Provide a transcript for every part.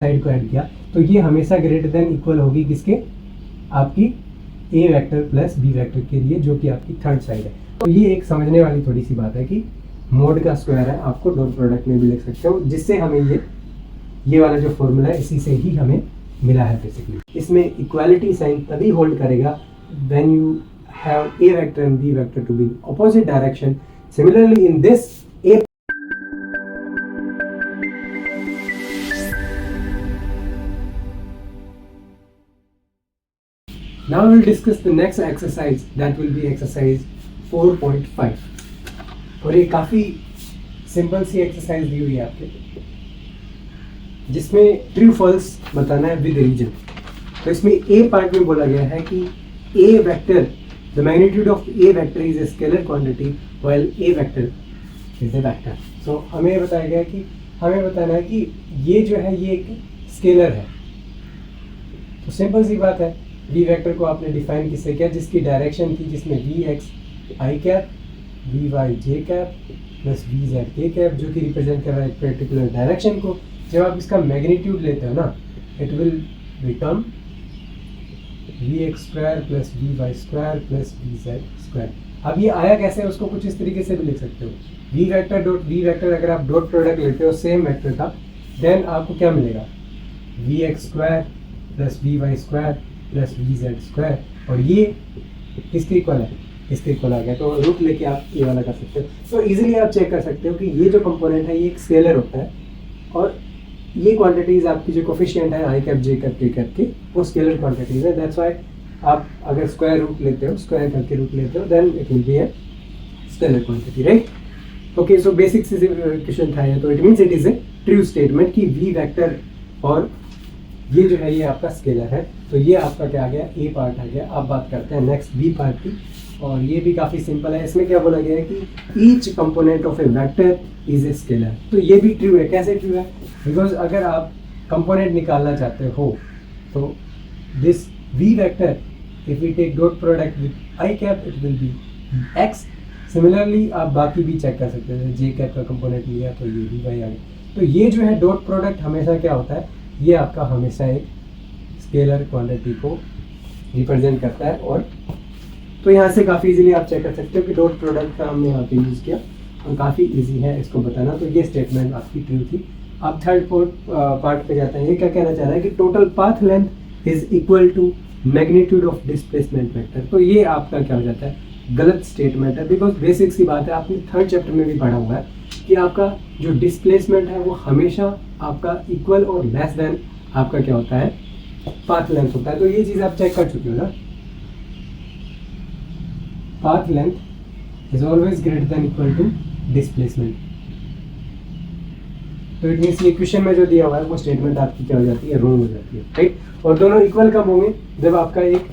Side को add किया तो ये हमेशा ग्रेटर देन इक्वल होगी किसके, आपकी ए वेक्टर प्लस बी वेक्टर के लिए, जो कि आपकी थर्ड साइड है। तो ये एक समझने वाली थोड़ी सी बात है कि मोड का स्क्वायर है, आपको डॉट प्रोडक्ट में भी लिख सकते हो, जिससे हमें ये वाला जो फॉर्मूला है इसी से ही हमें मिला है बेसिकली। इसमें इक्वालिटी साइन तभी होल्ड करेगा when you have A vector and B vector to be in opposite direction. Similarly in this a now we'll discuss the next exercise, that will be exercise 4.5 और ये काफ़ी simple सी exercise दी हुई है आपके, जिसमें true false बताना है with reason. तो इसमें ए पार्ट में बोला गया है कि ए vector, the magnitude of A vector is a scalar quantity while a vector is A vector. So हमें बताया गया कि हमें बताना है कि ये जो है ये एक स्केलर है। तो सिंपल सी बात है, वी वेक्टर को आपने डिफाइन किससे किया, जिसकी डायरेक्शन थी, जिसमें v x i cap, v y j cap plus v z k cap, जो कि रिप्रेजेंट कर रहा है एक पर्टिकुलर डायरेक्शन को। जब आप इसका मैग्नीट्यूड लेते हो ना, it will become v x square plus v y square plus v z square. अब ये आया कैसे, उसको कुछ इस तरीके से भी लिख सकते हो, v vector dot v vector, अगर आप डॉट प्रोडक्ट लेते हो सेम वेक्टर का, देन आपको क्या मिलेगा, v x square plus v y square plus v z square, और ये किसके इक्वल है, इसके इक्वल आ गया। तो रूट लेके आप ये वाला कर सकते हो। तो इजीली आप चेक कर सकते हो कि ये जो कंपोनेंट है ये एक स्केलर होता है, और ये क्वांटिटीज आपकी जो कोफिशिएंट है आई कैप जे कैप के कैप की, वो स्केलर क्वांटिटीज है। दैट्स व्हाई आप अगर स्क्वायर रूट लेते हो, स्क्वायर करके रूट लेते हो, then it will be a scalar quantity, right. Okay, so basic से क्वेश्चन था ये। तो it means it is a true statement कि वी वेक्टर और ये जो है ये आपका स्केलर है। तो ये आपका क्या आ गया, ए पार्ट आ गया। अब बात करते हैं नेक्स्ट बी पार्ट की, और ये भी काफ़ी सिंपल है। इसमें क्या बोला गया है कि each component of A vector is a scalar. तो ये भी ट्रू है। कैसे ट्रू है, बिकॉज अगर आप कंपोनेंट निकालना चाहते हो तो this v vector, if we take dot product with i cap, it will be x. Similarly आप बाकी भी चेक कर सकते हैं, जे कैप का कंपोनेंट लिया तो ये भी वाई आ गया। तो ये जो है डॉट प्रोडक्ट हमेशा क्या होता है, ये आपका हमेशा एक स्केलर क्वांटिटी को रिप्रेजेंट करता है। और तो यहाँ से काफ़ी इजीली आप चेक कर सकते हो कि डॉट प्रोडक्ट का हमने यहाँ पे यूज़ किया, और काफ़ी इजी है इसको बताना। तो ये स्टेटमेंट आपकी ट्रू थी। अब थर्ड पार्ट पे जाते हैं। ये क्या कहना चाह रहा है कि total path length is equal to magnitude of displacement vector. तो ये आपका क्या हो जाता है, गलत स्टेटमेंट है। बिकॉज बेसिक सी बात है, आपने थर्ड चैप्टर में भी पढ़ा हुआ है कि आपका जो डिस्प्लेसमेंट है वो हमेशा आपका इक्वल और लेस देन आपका क्या होता है, पाथ लेंथ होता है। तो ये चीज़ आप चेक कर चुके हो ना, path length is always greater than equal to displacement. तो इट मीन्स ये क्वेश्चन में जो दिया हुआ है वो स्टेटमेंट आपकी क्या हो जाती है, रॉन्ग हो जाती है, राइट। और दोनों इक्वल कब होंगे, जब आपका एक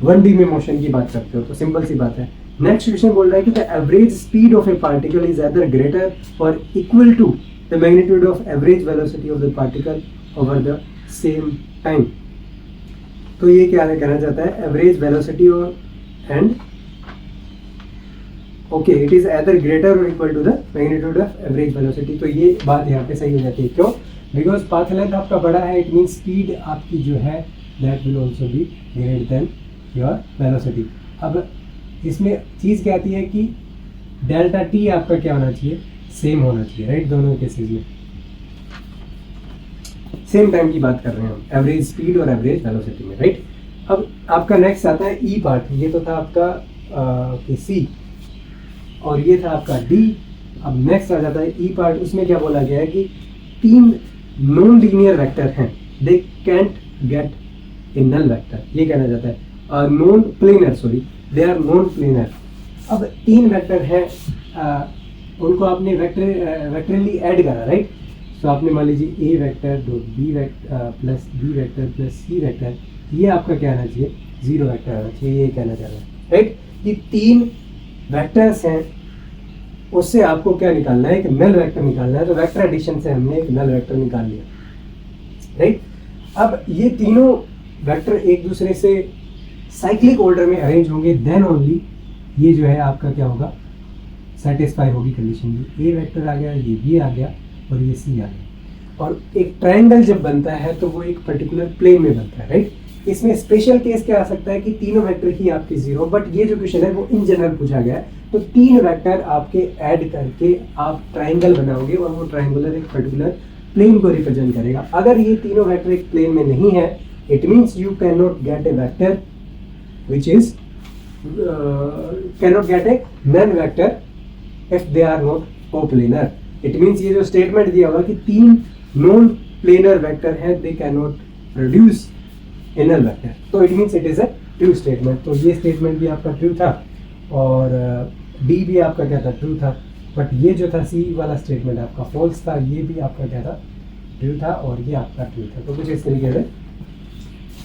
1D में मोशन की बात करते हो। तो सिंपल सी बात है। नेक्स्ट क्वेश्चन बोल रहा है कि the average speed of a particle is either greater or equal to the magnitude of average velocity of the particle over the same time. तो ये क्या कहना चाहता है, एवरेज वेलोसिटी और and okay, it is either greater or equal to the magnitude of average velocity. तो ये बात यहाँ पे सही हो जाती है। क्यों, बिकॉज पाथ लेंथ आपका बड़ा है, इट मीन स्पीड आपकी जो है that will also be greater then your velocity. अब इसमें चीज़ क्या आती है कि डेल्टा टी आपका क्या होना चाहिए, सेम होना चाहिए, राइट। दोनों केसेस में सेम टाइम की बात कर रहे हैं हम, एवरेज स्पीड और एवरेज वेलोसिटी में, राइट। अब आपका नेक्स्ट आता है ई पार्ट। ये तो था आपका सी और ये था आपका डी। अब नेक्स्ट आ जाता है ई पार्ट। उसमें क्या बोला गया है कि 3 नॉन लीनियर वेक्टर हैं, they can't get a null vector. ये कहना जाता है non planar, sorry, they are non planar. अब 3 वेक्टर हैं, उनको आपने वेक्टरली ऐड करा, राइट। तो आपने मान लीजिए A vector dot B vector plus B vector plus C vector, ये आपका क्या आना चाहिए, 0 वेक्टर आना चाहिए। ये कहना चाह रहा है, राइट। ये 3 वेक्टर्स हैं, उससे आपको क्या निकालना है, एक नल वेक्टर निकालना है। तो वेक्टर एडिशन से हमने एक नल वेक्टर निकाल लिया, राइट। अब ये तीनों वेक्टर एक दूसरे से साइक्लिक ऑर्डर में अरेंज होंगे, देन ओनली ये जो है आपका क्या होगा, सेटिस्फाई होगी कंडीशन। ये ए वेक्टर आ गया, ये बी आ गया और ये सी आ गया। और एक ट्रायंगल जब बनता है तो वो एक पर्टिकुलर प्लेन में बनता है, राइट। इसमें स्पेशल केस क्या आ सकता है कि तीनों वेक्टर ही आपके जीरो, बट ये जो क्वेश्चन है वो इन जनरल पूछा गया है, तो तीन वेक्टर आपके ऐड करके आप ट्रायंगल बनाओगे और वो ट्रायंगुलर एक पर्टिकुलर प्लेन को रिप्रेजेंट करेगा। अगर ये तीनों वेक्टर एक प्लेन में नहीं है, it means you can not gate A vector which is cannot get a non vector if they are not coplanar. It means ये जो स्टेटमेंट दिया हुआ कि तीन नॉन प्लेनर वेक्टर है, they cannot produce a null vector, तो it means it is a true statement। तो ये स्टेटमेंट भी आपका ट्रू था और डी भी आपका क्या था, ट्रू था, बट ये जो था सी वाला स्टेटमेंट आपका फॉल्स था, ये भी आपका क्या था, ट्रू था, और ये आपका ट्रू था। तो कुछ इस तरीके से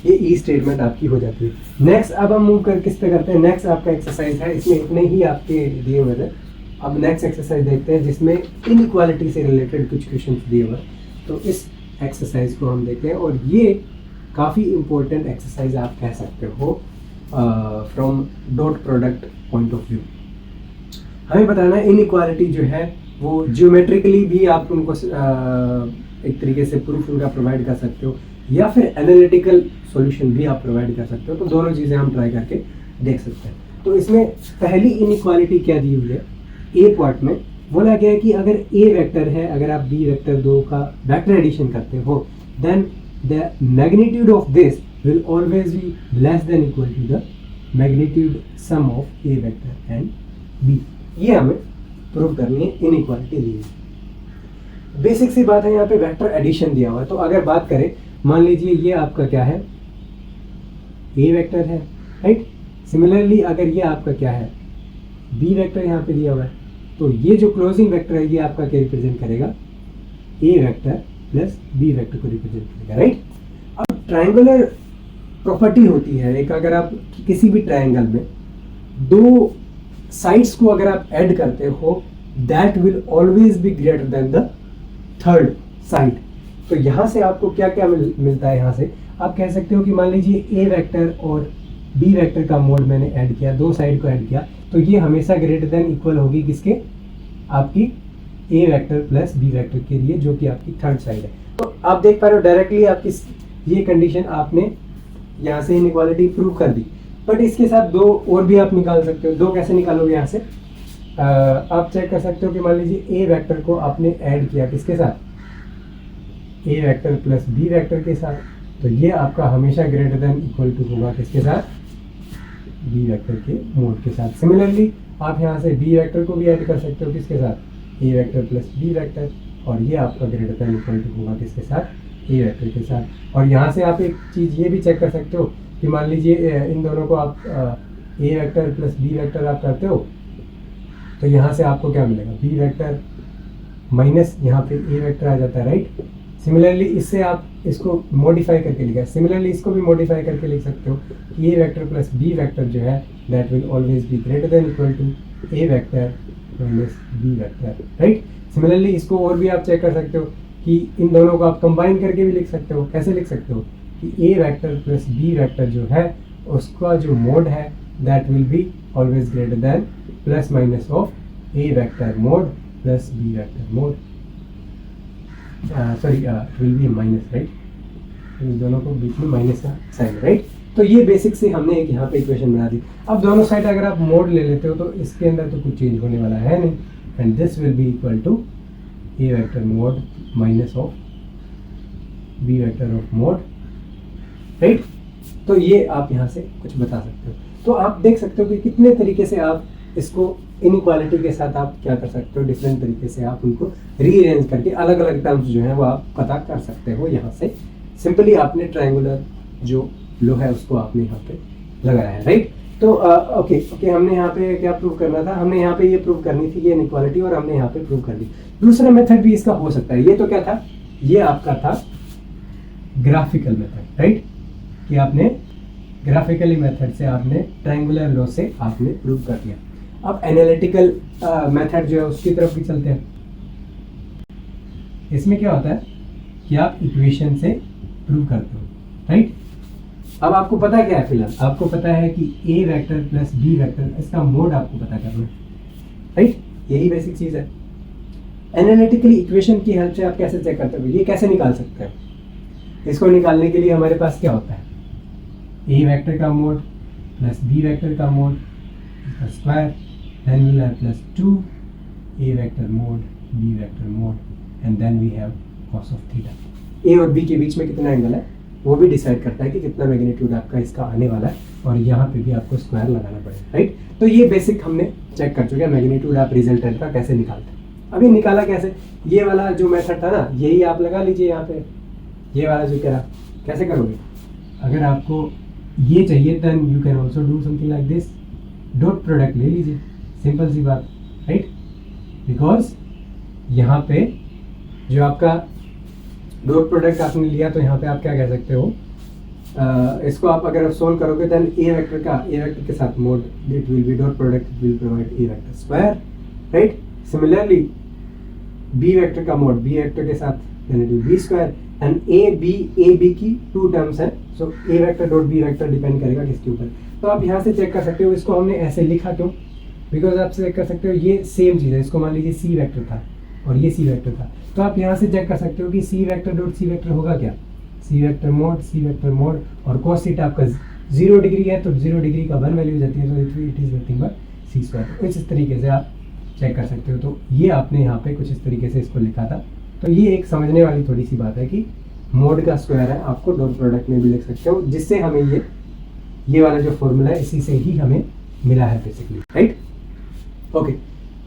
ये ई स्टेटमेंट आपकी हो जाती है। नेक्स्ट अब हम मूव कर किस पे करते हैं, नेक्स्ट आपका एक्सरसाइज है, इसमें इतने ही आपके दिए हुए थे। अब नेक्स्ट एक्सरसाइज देखते हैं जिसमें इनइक्वालिटी से रिलेटेड कुछ क्वेश्चन दिए हुए, तो इस एक्सरसाइज को हम देखते हैं और ये काफ़ी इंपॉर्टेंट एक्सरसाइज आप कह सकते हो from dot product point of view. हमें बताना है इनइक्वालिटी जो है वो जियोमेट्रिकली भी आप उनको एक तरीके से प्रूफ उनका प्रोवाइड कर सकते हो, या फिर एनालिटिकल सॉल्यूशन भी आप प्रोवाइड कर सकते हो, तो दोनों चीज़ें हम ट्राई करके देख सकते हैं। तो इसमें पहली इनइक्वालिटी क्या दी हुई है, ए पार्ट में बोला गया है कि अगर ए वेक्टर है, अगर आप बी वेक्टर दो का वेक्टर एडिशन करते हो, then the magnitude of this will always be less than equal to the magnitude sum of A vector and B. ये हमें प्रूव करनी है, इनइक्वालिटी दी है। बेसिक सी बात है, यहाँ पे वेक्टर एडिशन दिया हुआ है, तो अगर बात करें, मान लीजिए ये आपका क्या है, ए वेक्टर है, राइट। सिमिलरली अगर ये आपका क्या है, बी वेक्टर यहाँ पे दिया हुआ है, तो ये जो क्लोजिंग वेक्टर है ये आपका क्या रिप्रेजेंट करेगा, ए वेक्टर प्लस बी वेक्टर को रिप्रेजेंट करेगा, राइट। अब ट्रायंगुलर प्रॉपर्टी होती है एक, अगर आप किसी भी ट्रायंगल में दो साइड्स को अगर आप ऐड करते हो, that will always be greater then the third side. तो यहाँ से आपको क्या क्या मिलता है, यहाँ से आप कह सकते हो कि मान लीजिए ए वेक्टर और बी वेक्टर का मोड मैंने ऐड किया, दो साइड को ऐड किया, तो ये हमेशा ग्रेटर देन इक्वल होगी किसके, आपकी ए वेक्टर प्लस बी वेक्टर के लिए, जो कि आपकी थर्ड साइड है। तो आप देख पा रहे हो डायरेक्टली आपकी ये कंडीशन आपने यहाँ से इनइक्वालिटी प्रूव कर दी, बट इसके साथ दो और भी आप निकाल सकते हो। दो कैसे निकालोगे, यहाँ से आप चेक कर सकते हो कि मान लीजिए ए वेक्टर को आपने ऐड किया किसके साथ, ए वेक्टर प्लस बी वेक्टर के साथ, तो ये आपका हमेशा ग्रेटर देन इक्वल टू होगा किसके साथ, बी वेक्टर के मोड के साथ। सिमिलरली आप यहाँ से बी वेक्टर को भी ऐड कर सकते हो किसके साथ, ए वेक्टर प्लस बी वेक्टर, और ये आपका ग्रेटर देन इक्वल टू होगा किसके साथ, ए वेक्टर के साथ। और यहाँ से आप एक चीज़ ये भी चेक कर सकते हो कि मान लीजिए इन दोनों को आप ए वेक्टर प्लस बी वेक्टर आप करते हो, तो यहाँ से आपको क्या मिलेगा, बी वेक्टर माइनस यहाँ पे ए वेक्टर आ जाता है, राइट। सिमिलरली इससे आप इसको मॉडिफाई करके लिखा है, सिमिलरली इसको भी मॉडिफाई करके लिख सकते हो कि ए वेक्टर प्लस बी वेक्टर जो है that will always be greater than equal to A vector minus B vector, right. Similarly इसको और भी आप चेक कर सकते हो कि इन दोनों को आप कंबाइन करके भी लिख सकते हो। कैसे लिख सकते हो कि ए वेक्टर प्लस बी वेक्टर जो है उसका जो मोड है that will be always greater than plus minus of A vector mod plus B vector mod, sorry will be minus, right. इस दोनों को बीच में माइनस का साइन, राइट। तो ये बेसिक से हमने एक यहाँ पे इक्वेशन बना दी। अब दोनों साइड अगर आप मोड ले लेते हो तो इसके अंदर तो कुछ चेंज होने वाला है नहीं, and this will be equal to A vector mod minus of B vector of mod, right. तो ये आप यहाँ से कुछ बता सकते हो। तो आप देख सकते हो कि कितने तरीके से आप इसको इनइक्वालिटी के साथ आप क्या कर सकते हो, डिफरेंट तरीके से आप उनको रीअरेंज करके अलग अलग टर्म्स जो है वो आप पता कर सकते हो। यहाँ से सिंपली आपने ट्रायंगुलर जो लो है उसको आपने यहाँ पे लगाया है, राइट। तो ओके हमने यहाँ पे क्या प्रूव करना था, हमने यहाँ पे ये प्रूव करनी थी ये इनइक्वालिटी, और हमने यहाँ पे प्रूव कर दी। दूसरा मेथड भी इसका हो सकता है, ये तो क्या था, ये आपका था ग्राफिकल मेथड, राइट, कि आपने ग्राफिकली मेथड से आपने ट्रायंगुलर लॉ से आपने प्रूव कर दिया। अब एनालिटिकल मेथड जो है उसकी तरफ भी चलते हैं। इसमें क्या होता है कि आप इक्वेशन से प्रूव करते हो, राइट। अब आपको पता क्या है, फिलहाल आपको पता है कि ए वेक्टर प्लस बी वेक्टर, इसका मोड आपको पता करना है, राइट। यही बेसिक चीज है। एनालिटिकली इक्वेशन की हेल्प से आप कैसे चेक करते हो, ये कैसे निकाल सकते हैं? इसको निकालने के लिए हमारे पास क्या होता है, ए वेक्टर का मोड प्लस बी वेक्टर का मोड इसका square, then we have plus 2 A vector mod B vector mod and then we have cos of theta. A और बी के बीच में कितना एंगल है वो भी डिसाइड करता है कि कितना मैग्नीट्यूड आपका इसका आने वाला है, और यहाँ पे भी आपको स्क्वायर लगाना पड़ेगा, राइट। तो ये बेसिक हमने चेक कर चुके हैं मैग्नीट्यूड आप रिजल्टेंट का कैसे निकालते हैं। अभी निकाला कैसे, ये वाला जो मेथड था ना यही आप लगा लीजिए यहाँ पे, ये वाला जो कह रहा कैसे करोगे, अगर आपको ये चाहिए then you can also do something like this, dot product ले लीजिए, सिंपल सी बात, राइट। बिकॉज यहाँ पे जो आपका डॉट प्रोडक्ट आपने लिया तो यहाँ पे आप क्या कह सकते हो, इसको आप अगर आप सोल्व करोगे देन ए वेक्टर के साथ mod it will be dot product it will provide A vector square, right. Similarly B vector का मोड बी वेक्टर के साथ then it will be square, and A B की 2 terms है, so A vector dot B vector depend करेगा किसके ऊपर। तो आप यहाँ से चेक कर सकते हो, इसको हमने ऐसे लिखा क्यों, बिकॉज आप चेक कर सकते हो ये सेम चीज़ है, इसको मान लीजिए सी वेक्टर था और ये सी वेक्टर था, तो आप यहाँ से चेक कर सकते हो कि C vector dot C vector होगा क्या, सी वेक्टर मोड, और cos थीटा आपका 0 डिग्री है तो 0 डिग्री का 1 वैल्यू जाती है, तो it is nothing but C square. इस तरीके से आप चेक कर सकते हो। तो ये आपने यहाँ पे कुछ इस तरीके से इसको लिखा था। तो ये एक समझने वाली थोड़ी सी बात है कि मोड का स्क्वायर है, आपको डॉट प्रोडक्ट में भी लिख सकते हो, जिससे हमें ये वाला जो फॉर्मूला है इसी से ही हमें मिला है बेसिकली, राइट। ओके,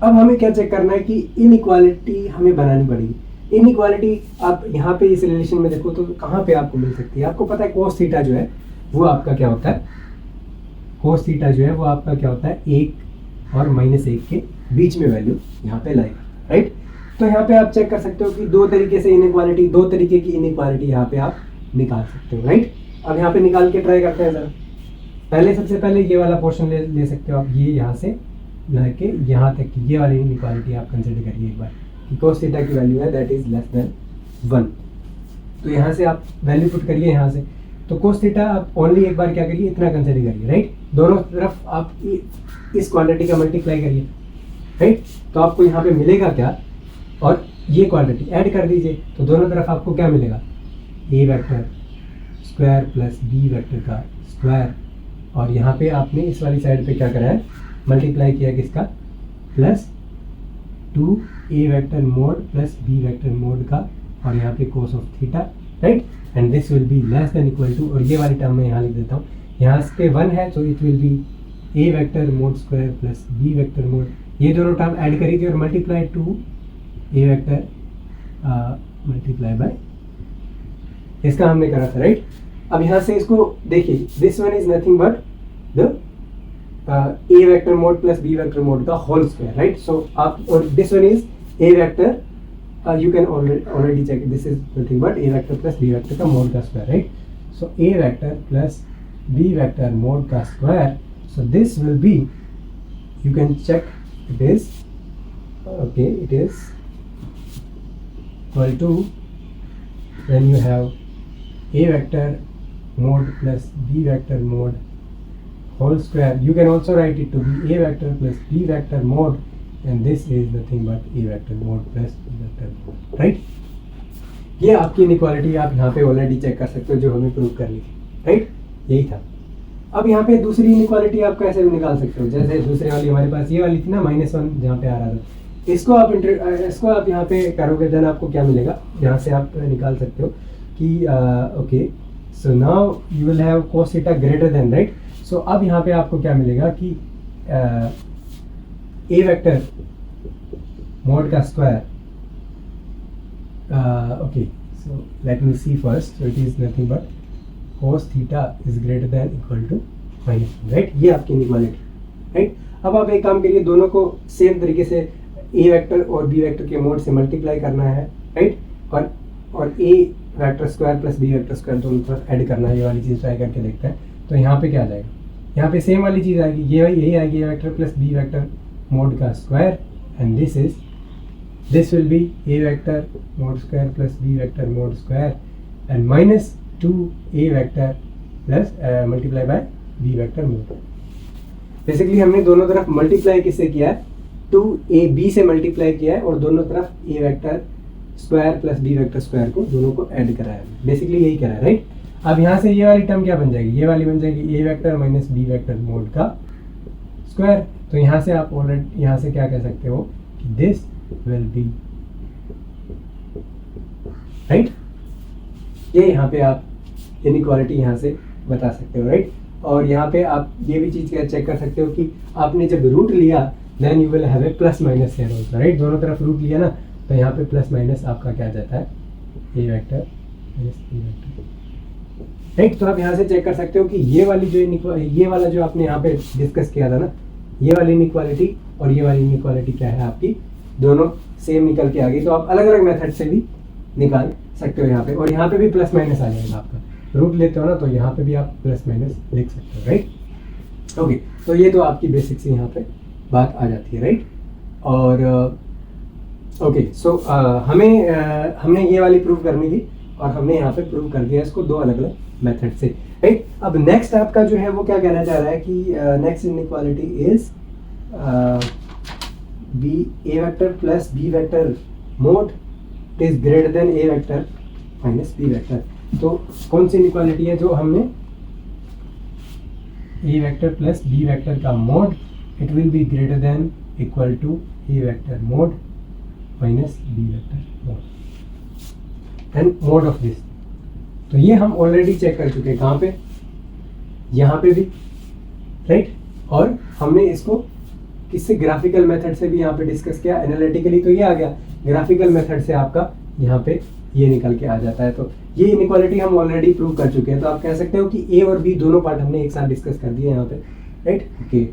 अब हमें क्या चेक करना है कि इनइक्वालिटी हमें बनानी पड़ेगी। इनइक्वालिटी आप यहाँ पे इस रिलेशन में देखो तो कहाँ पे आपको मिल सकती है, आपको पता है cos थीटा जो है वो आपका क्या होता है, cos थीटा जो है वो आपका क्या होता है 1 और -1 के बीच में वैल्यू यहाँ पे लाएगा, राइट। तो यहाँ पे आप चेक कर सकते हो कि दो तरीके की इनइक्वालिटी यहाँ पे आप निकाल सकते हो, राइट। अब यहाँ पे निकाल के ट्राई करते हैं जरा। सबसे पहले ये वाला पोर्शन ले सकते हो आप, ये यहाँ से लेके यहाँ तक की ये वाली इनइक्वालिटी आप कंसिडर करिए एक बार कि cos थीटा की वैल्यू है दैट इज लेस देन 1। तो यहाँ से आप वैल्यू पुट करिए यहाँ से, तो cos थीटा आप ओनली एक बार क्या करिए, इतना कंसिडर करिए, राइट। दोनों तरफ आप इस क्वांटिटी का मल्टीप्लाई करिए, राइट। तो आपको यहाँ पे मिलेगा क्या, और ये क्वांटिटी ऐड कर दीजिए, तो दोनों तरफ आपको क्या मिलेगा, A vector square plus B vector का स्क्वायर, और यहाँ पे आपने इस वाली साइड पे क्या करा है, मल्टीप्लाई किया किसका, plus 2 A vector mod plus B vector mod का, और यहाँ पे cos of theta, right. And this will be less than equal to, और ये वाली टर्म मैं यहाँ लिख देता हूँ, यहाँ पे 1 है तो it will be A vector mod square plus B vector mod, ये दोनों टर्म ऐड करी थी और multiply 2 A vector multiply by इसका हमने करा था, राइट। अब यहाँ से इसको देखिए, this one is nothing but the A vector mod plus B vector mod का होल स्क्वायर, राइट। सो आप, और this one is A vector, you can already check, this is nothing but A vector plus B vector का mod का square, right. So A vector plus B vector mod का square, so this will be, you can check, it is okay, it is equal to, when you have a vector mode plus b vector mode whole square, you can also write it to be a vector plus b vector mode, and this is nothing but a vector mode plus b vector mode, right। ये आपकी inequality आप यहाँ पे already check कर सकते हो जो हमें प्रूव करनी थी, राइट। यही था। अब यहाँ पे दूसरी इनइक्वालिटी आप कैसे भी निकाल सकते हो, जैसे दूसरे वाली हमारे पास ये वाली थी ना -1 जहाँ पे आ रहा था, इसको आप यहाँ पे करोगे देन आपको क्या मिलेगा, यहाँ से आप निकाल सकते हो कि okay, so now you will have cos theta greater than, right. सो अब यहाँ पे आपको क्या मिलेगा कि ए वेक्टर मोड का square, okay, so let me see first, so it is nothing but cos theta is greater than equal to -1, right. ये आपकी इनइक्वालिटी, राइट। अब आप एक काम करिए, दोनों को सेम तरीके से ए वेक्टर और बी वेक्टर के मोड से मल्टीप्लाई करना है, राइट। और A vector square plus B vector square दोनों तरफ ऐड करना है, ये वाली चीज़ ट्राई करके देखते हैं। तो यहाँ पे क्या आ जाएगा, यहाँ पे सेम वाली चीज़ आएगी, यही आएगी, A vector plus B vector mod का square, and this will be A vector mod square plus B vector mod square and -2 A vector plus multiply by B vector mod. Basically हमने दोनों तरफ multiply किससे किया है, 2ab से multiply किया है और दोनों तरफ a vector square plus b vector square को दोनों को ऐड करा है, बेसिकली यही करा है, राइट। अब यहाँ से ये वाली टर्म क्या बन जाएगी, ये वाली बन जाएगी a vector minus b vector mod का स्क्वायर। तो यहाँ से आप ऑलरेडी यहाँ से क्या कह सकते हो कि दिस विल बी, राइट। ये यहाँ पे आप इनइक्वालिटी यहाँ से बता सकते हो, राइट। और यहाँ पे आप ये भी चीज़ चेक कर सकते हो कि आपने जब रूट लिया then you will have a plus minus here also, right. दोनों तरफ रूट लिया ना, तो यहाँ पे प्लस माइनस आपका क्या जाता है, A vector minus B vector, right. तो आप यहाँ से चेक कर सकते हो कि ये वाली जो ये वाला जो आपने यहाँ पे डिस्कस किया था ना, ये वाली इनइक्वालिटी और ये वाली इनइक्वालिटी क्या है आपकी, दोनों सेम निकल के आ गई। तो आप अलग अलग मेथड से भी निकाल सकते हो यहाँ पे, और यहाँ पे भी प्लस माइनस आ जाएगा आपका, रूट लेते हो ना, तो यहाँ पे भी आप प्लस माइनस लिख सकते हो, राइट। ओके, तो ये तो आपकी बेसिक से यहाँ पे बात आ जाती है, राइट। और ओके, सो हमने ये वाली प्रूव करनी थी और हमने यहाँ पे प्रूव कर दिया इसको दो अलग अलग मेथड से, राइट। अब नेक्स्ट आपका जो है वो क्या कहना चाह रहा है कि next inequality is be A vector plus B vector mod is greater than A vector minus B vector. तो कौन सी इनइक्वालिटी है जो हमने, A vector plus B vector का mod it will be greater than equal to A vector mod minus B vector mod and mod of this. तो ये हम ऑलरेडी चेक कर चुके हैं, कहाँ पे, यहाँ पे भी, राइट। और हमने इसको किससे, ग्राफिकल मेथड से भी यहाँ पे डिस्कस किया, एनालिटिकली तो ये आ गया, ग्राफिकल मेथड से आपका यहाँ पे ये निकल के आ जाता है। तो ये इनइक्वालिटी हम ऑलरेडी प्रूव कर चुके हैं। तो आप कह सकते हो कि ए और बी दोनों पार्ट हमने एक साथ डिस्कस कर दिए यहाँ पे, राइट। ओके,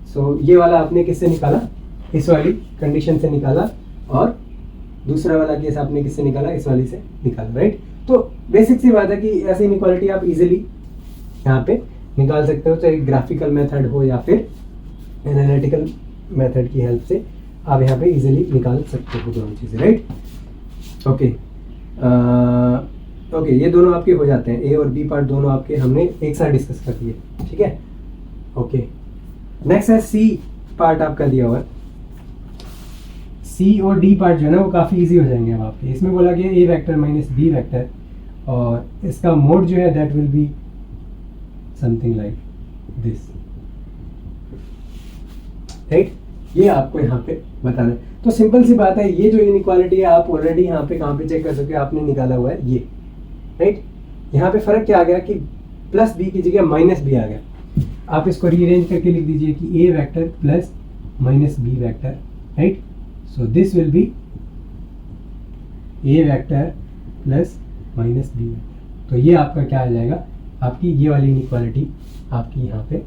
सो ये वाला आपने किससे निकाला, इस वाली कंडीशन से निकाला, और दूसरा वाला केस आपने किससे निकाला, इस वाली से निकाला, राइट। तो बेसिक सी बात है कि ऐसी इनइक्वालिटी आप इजीली यहाँ पे निकाल सकते हो, चाहे ग्राफिकल मेथड हो या फिर एनालिटिकल मेथड की हेल्प से आप यहाँ पे इजीली निकाल सकते हो दोनों चीज़ें, राइट। ओके, ओके, ये दोनों आपके हो जाते हैं, ए और बी पार्ट दोनों आपके हमने एक साथ डिस्कस कर दिए, ठीक है। ओके, नेक्स्ट है सी पार्ट आपका दिया हुआ है। सी और डी पार्ट जो है ना वो काफ़ी इजी हो जाएंगे अब आपके। इसमें बोला गया ए वेक्टर माइनस बी वेक्टर, और इसका मोड जो है that will be something like this, right. ये आपको यहाँ पे बताना है। तो सिंपल सी बात है, ये जो इनइक्वालिटी है आप ऑलरेडी यहाँ पे कहाँ पे चेक कर सकते हो, आपने निकाला हुआ है ये, राइट। यहाँ पे फर्क क्या आ गया कि प्लस बी की जगह माइनस बी आ गया। आप इसको रीअरेंज करके लिख दीजिए कि ए vector plus minus B vector, right. So this will be A vector plus minus B vector. तो ये आपका क्या आ जाएगा, आपकी ये वाली इनइक्वालिटी आपकी यहाँ पे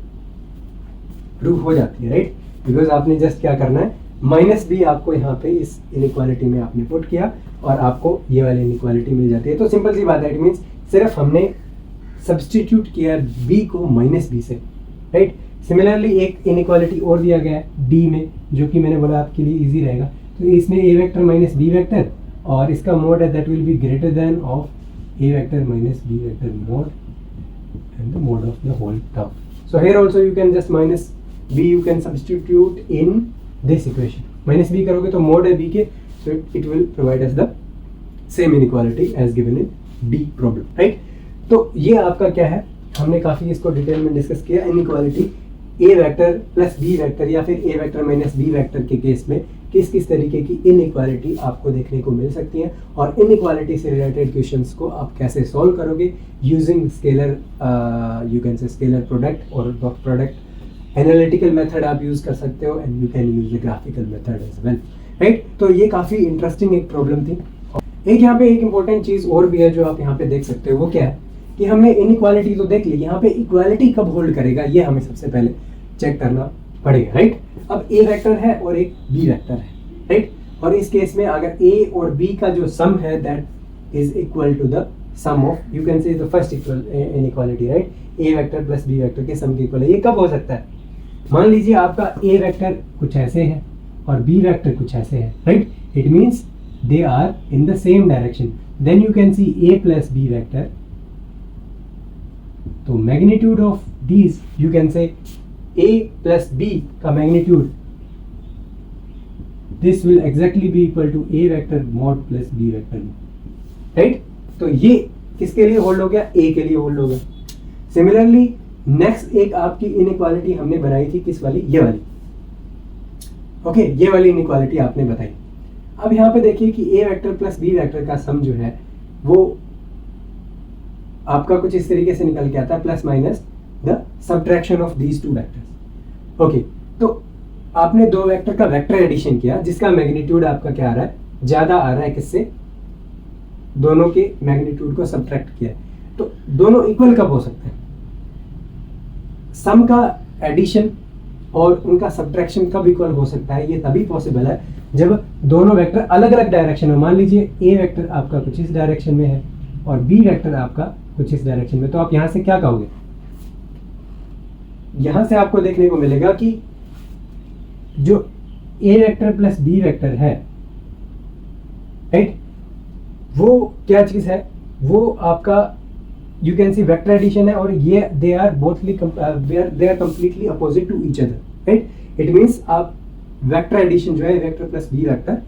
प्रूव हो जाती है, राइट। बिकॉज आपने जस्ट क्या करना है, माइनस बी आपको यहाँ पे इस इनइक्वालिटी में आपने पुट किया और आपको ये वाली इनइक्वालिटी मिल जाती है। तो सिंपल सी बात है, इट मीन्स सिर्फ हमने सब्सटीट्यूट किया बी को माइनस बी से, राइट। सिमिलरली एक इनइक्वालिटी और दिया गया है डी में, जो कि मैंने बोला आपके लिए इजी रहेगा। तो इसमें A vector minus B vector, और इसका मोड है that will be greater than of A vector minus B vector mod and the mod of the whole term. So here also you can just minus b you can substitute in this equation, minus b करोगे तो mode है b के, so it will provide us the same inequality as given in d problem, right। तो ये आपका क्या है, हमने काफ़ी इसको डिटेल में डिस्कस किया। Inequality a vector plus b vector या फिर a vector minus b vector के केस में किस किस तरीके की इनइक्वालिटी आपको देखने को मिल सकती है, और इनइक्वालिटी से रिलेटेड क्वेश्चंस को आप कैसे सॉल्व करोगे using scalar, you can say scalar product और डॉट प्रोडक्ट। एनालिटिकल मेथड आप यूज कर सकते हो and you can use the graphical method as well, right. तो ये काफ़ी इंटरेस्टिंग एक प्रॉब्लम थी। एक यहाँ पे एक इंपॉर्टेंट चीज़ और भी है जो आप यहाँ पे देख सकते हो, वो क्या है कि हमने इनइक्वालिटी तो देख ली, यहाँ पे इक्वालिटी कब होल्ड करेगा ये हमें सबसे पहले चेक करना पड़ेगा, राइट। अब ए वेक्टर है और एक बी वेक्टर है, राइट। और इस केस में अगर ए और बी का जो सम है that is equal to the sum of, you can say the first inequality, right. A vector plus B vector के सम के इक्वल है। ये कब हो सकता है, मान लीजिए आपका ए वेक्टर कुछ ऐसे है और बी वेक्टर कुछ ऐसे है, right. It means they are in the same direction, then you can see A plus B vector. तो magnitude of these you can say A plus B का magnitude this will exactly be equal to a vector mod plus b vector mod, right? तो ये किसके लिए hold हो गया? a के लिए होल्ड हो गया. सिमिलरली नेक्स्ट एक आपकी इनइक्वालिटी हमने बनाई थी, किस वाली? ये वाली. ओके, ये वाली इनइक्वालिटी आपने बताई. अब यहाँ पे देखिए कि a vector plus b vector का सम जो है वो आपका कुछ इस तरीके से निकल के आता है, plus minus the subtraction of these two vectors. Okay, तो आपने दो वेक्टर का वेक्टर एडिशन किया जिसका मैग्नीट्यूड आपका क्या आ रहा है? ज्यादा आ रहा है. किससे? दोनों के मैग्नीट्यूड को सब्ट्रैक्ट किया. तो दोनों इक्वल कब हो सकते हैं? सम का एडिशन और उनका सब्ट्रैक्शन कब इक्वल हो सकता है? ये तभी पॉसिबल है जब दोनों वेक्टर अलग अलग डायरेक्शन में. मान लीजिए ए वेक्टर आपका कुछ इस डायरेक्शन में है और बी वेक्टर आपका कुछ इस डायरेक्शन में. तो आप यहां से क्या कहोगे? यहां से आपको देखने को मिलेगा कि जो A vector plus B vector है, राइट, वो क्या चीज है? वो आपका you can see vector addition है और ये they are bothly they are completely opposite to each other, right. It means आप वेक्टर एडिशन जो है वेक्टर प्लस बी वेक्टर,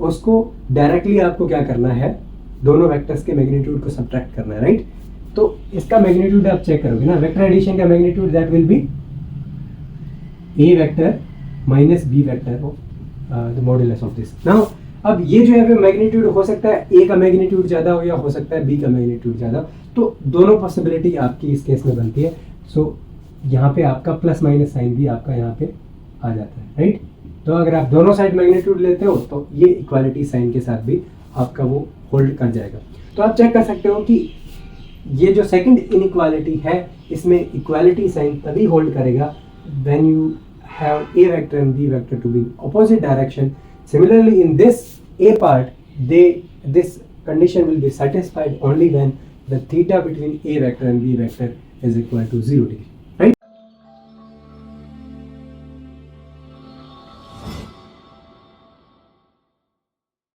उसको डायरेक्टली आपको क्या करना है? दोनों वेक्टर्स के मैग्नीट्यूड को सब्ट्रैक्ट करना है, राइट. तो इसका मैग्नीट्यूड आप चेक करोगे ना, वेक्टर एडिशन का magnitude that will be A vector minus B vector of the modulus of this. Now अब ये जो है मैग्नीट्यूड हो सकता है ए का मैग्नीट्यूड ज्यादा हो या हो सकता है बी का मैग्नीट्यूड ज्यादा. तो दोनों पॉसिबिलिटी आपकी इस केस में बनती है. सो यहाँ पे आपका प्लस माइनस साइन भी आपका यहाँ पे आ जाता है, राइट. तो अगर आप दोनों साइड मैग्नीट्यूड लेते हो तो ये इक्वालिटी साइन के साथ भी आपका वो होल्ड कर जाएगा. तो आप चेक कर सकते हो कि ये जो सेकंड इनइक्वालिटी है इसमें इक्वालिटी साइन तभी होल्ड करेगा when you have a vector and b vector to be in opposite direction. Similarly, in this a part, this condition will be satisfied only when the theta between a vector and b vector is equal to 0 degree.